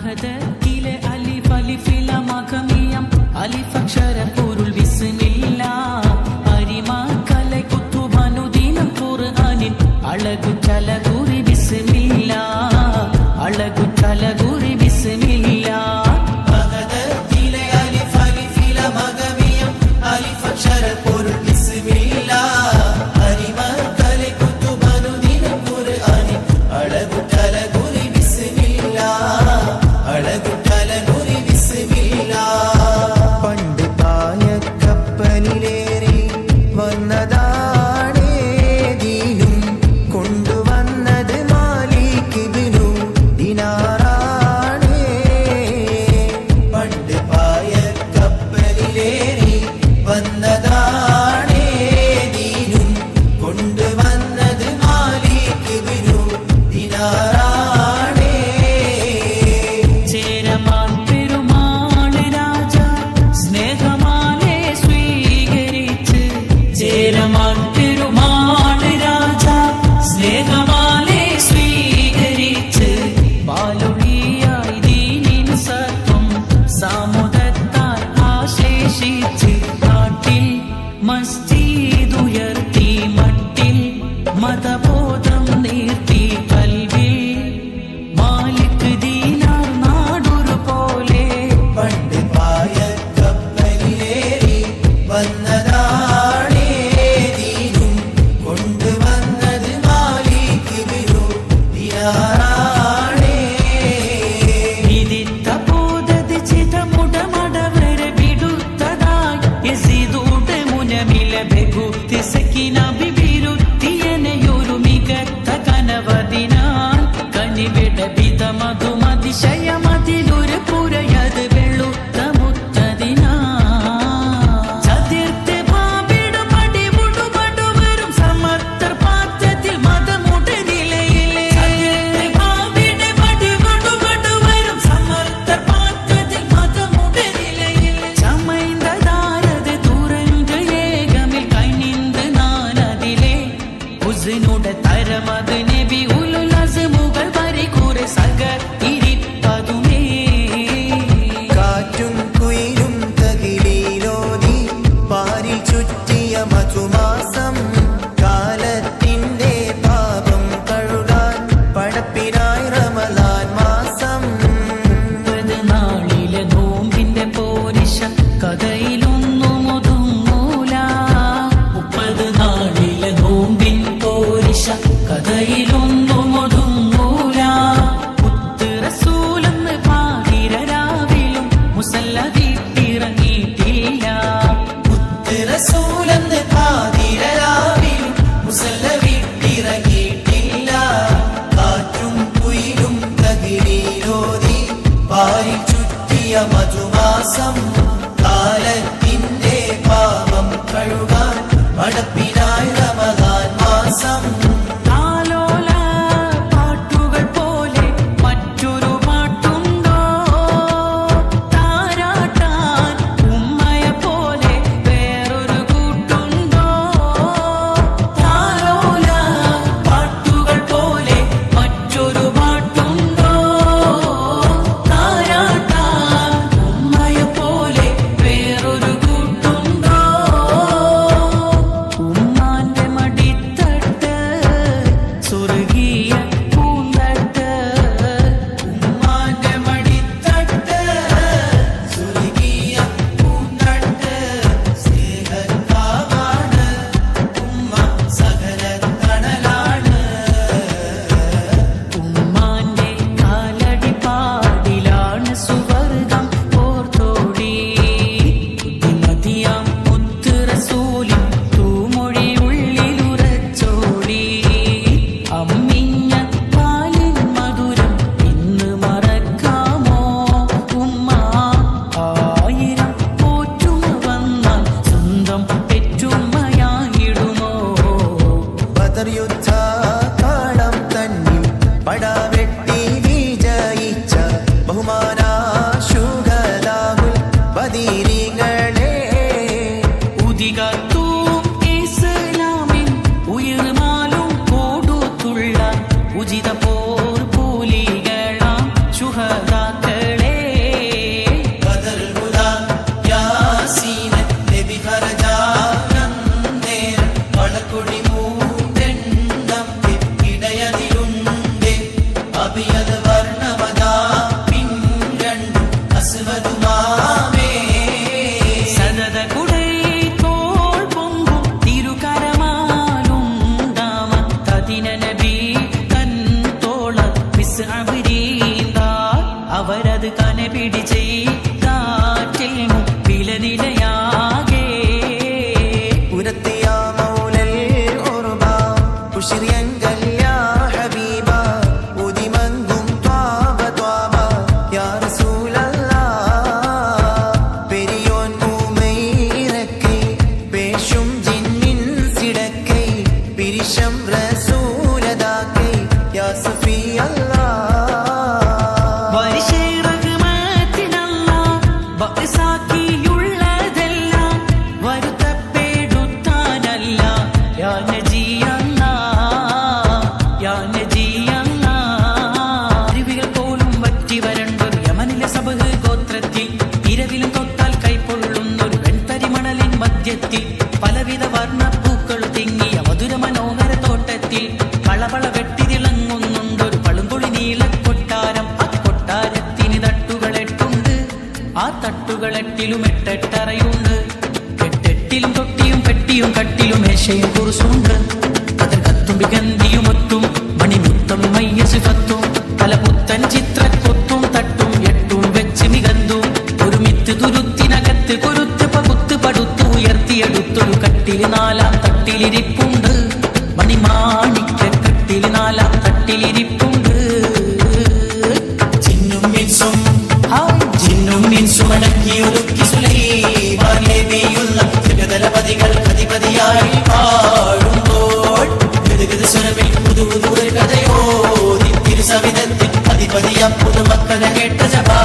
മഹദത്തിലെ അലിഫ് അലിഫില മഖമിയം അലിഫക്ഷര പൊരുൾ ബിസ്മില്ലാഹ് അരിമ കല കുത്തുബനുദീനം ഖുർആനിൻ അഴകു ചലകുറി ബിസ്മില്ലാഹ് അഴകു ചലകുറി ബിസ്മില്ലാഹ് മഹദത്തിലെ അലിഫ് അലിഫില മഖമിയം അലിഫക്ഷര പൊരുൾ ബിസ്മില്ലാഹ് അരിമ കല കുത്തുബനുദീനം ഖുർആനിൻ അഴകു ചലകുറി ബിസ്മില്ലാഹ് അഴകു ചലകുറി ബിസ്മില്ലാഹ് പണ്ട് പായ കപ്പലിലേറി വന്നതാണേ ദീനും കൊണ്ടുവന്നത് മാലിക് ഇബ്നു ദിനാറാണേ പണ്ട് പായ കപ്പലിലേറി വന്നതാണേ ദീനും കൊണ്ടുവന്നത് മാലിക് ഇബ്നു ദിനാറാണേ ചേരമാൻ പെരുമാൾ രാജ സ്നേഹമാലെ സ്വീകരിച്ച് ചേരമാൻ പെരുമാൾ രാജ സ്നേഹമാലെ സ്വീകരിച്ച് പാലൊളിയായി ദീനിൻ സത്വം സാമുദത്താൽ ആശേഷിച്ച് നാട്ടിൽ മസ്ജിദുയർത്തി മട്ടിൽ മതബോധം നീർത്തി കൽവിൽ മാലിക് ദീനാർ നാടൊരു പോലെ പണ്ട് പായ കപ്പലിലേറി വന്നതാണേ ദീനും കൊണ്ടുവന്നത് മാലിക് ഇബ്നു ദിനാറാണേ വിദിത്ത പോതത് ചിതമുടമടവരെ വിടുത്തതായി യസീദുടെ മുനമില ബെഗുപ്തി സക്കിന ബിബിരുത്തിയനെയൊരു മികത്ത കനവതിനാൽ കനിവിട വിധമതുമതിശയമതിലൊരു പുരയത് വെളുത്ത മുത്തതിനാ ചതിർത്ത് ഭാവിടും അടിമുടുപടുവരും സമർത്ഥർ പാത്രത്തിൽ മതമുടെ നിലയിലെ ചതിർത്ത് ഭാവിടും അടിമുടുപടുവരും സമർത്ഥർ പാത്രത്തിൽ മതമുടെ നിലയിലെ ചമൈന്തതായത് തുറந்து ഏകമിൽ കൈനിന്ന് നാനതിലെ ഹുസ്നുടെ തരമത് നബി ഉലുൽ അസ്മുകൾ വരികുറെ സകത്തിരിപ്പതുമേ കാറ്റും കുയിലും തകിലീലോതി പാരിൽ ചുറ്റിയ മധുമാസം കാലത്തിന്റെ പാപം കഴുകാൻ പടപ്പിനായി റമളാൻ മാസം നാളിലെ നോമ്പിന്റെ പോരിശ കഥയിലൊന്നും ഒതുങ്ങൂല 30 നാളിലെ നോമ്പിൻ പോരിശ കഥയിലൊന്നും ഒതുങ്ങൂല മുത്ത് റസൂലെന്ന് പാതിരരാവിലും മുസല്ല വീട്ടിറങ്ങിയിട്ടില്ല മുത്ത് റസൂലെന്ന് പാതിരരാവിലും മുസല്ല വീട്ടിറങ്ങിയിട്ടില്ല കാറ്റും കുയിലും തകിലീലോതി പാരിൽ ചുറ്റിയ മധുമാസം കാലത്തിന്റെ പാപം കഴുകാൻ മടപ്പിനായി റമളാൻ മാസം താലോല പാട്ടുകൾ പോലെ മറ്റൊരു പാട്ടുണ്ടോ താരാട്ടാൻ ഉമ്മയെ പോലെ വേറൊരു കൂട്ടുണ്ടോ താലോല പാട്ടുകൾ പോലെ മറ്റൊരു പാട്ടുണ്ടോ താരാട്ടാൻ ഉമ്മയെ പോലെ വേറൊരു കൂട്ടുണ്ടോ ഉമ്മാന്റെ മടിത്തട്ട് അത് കനെ പിടിച്ചേ കാറ്റിൽ മുപ്പിലനിലയാകെ ഉരത്തിയ മൗലൽ ഉർബ ഉശ്രിയങ്കൽ യാ ഹബീബ ഉദിമങ്കും ത്വാബ ത്വാബ യാ റസൂലല്ലാഹ് പെരിയോൻ ഉമൈറക്കൈ പേശും ജിന്നിൻ സിടക്കൈ പിരിശം റസൂലദാക്കൈ യാ സഫിയല്ലാഹ് പലവിധ വർണ്ണപ്പൂക്കൾ തിങ്ങിയ മധുര മനോഹര തോട്ടത്തിൽ പളപള വെട്ടിതിളങ്ങുന്നുണ്ടൊരു പളുങ്കുളി നീലക്കൊട്ടാരം. ആ കൊട്ടാരത്തിന് തട്ടുകളെട്ടുണ്ട്, ആ തട്ടുകളെട്ടിലും എട്ടെട്ടറയുണ്ട്. എട്ടെട്ടിലും തൊട്ടിയും പെട്ടിയും കട്ടിലും മേശയും കുറുസുണ്ട്. അതിൽ കത്തുമ്പി ഗന്ധിയും ഒത്തും മണിമുത്തം മയ്യസിഫത്തും പല പുത്തൻ ചിത്രക്കൊത്തും തട്ടും എട്ടും വെച്ച് മികന്തും ഒരു മിത്ത് തുരുത്തിനകത്ത് കുരുത്ത് പകുത്ത് പടുത്ത് ഉയർത്തിയെടുത്തൊരു കട്ടില് നാലാം തട്ടിലിരിപ്പുണ്ട്. മണിമാണിക്ക കട്ടില് നാലാം തട്ടിലിരിപ്പുണ്ട്. ജിന്നും മിൻസും അടക്കിയൊരുക്കി സുലൈമാൻ നബിയുള്ള ജഗദലപതികൾ അധിപതിയായി വാഴുമ്പോൾ ഗദഗദ സ്വരമിൽ പുതുപുതു കഥയോതി തിരുസവിധത്തിൽ അധിപതിയ പുതുമക്കളെ കേട്ട ജപാ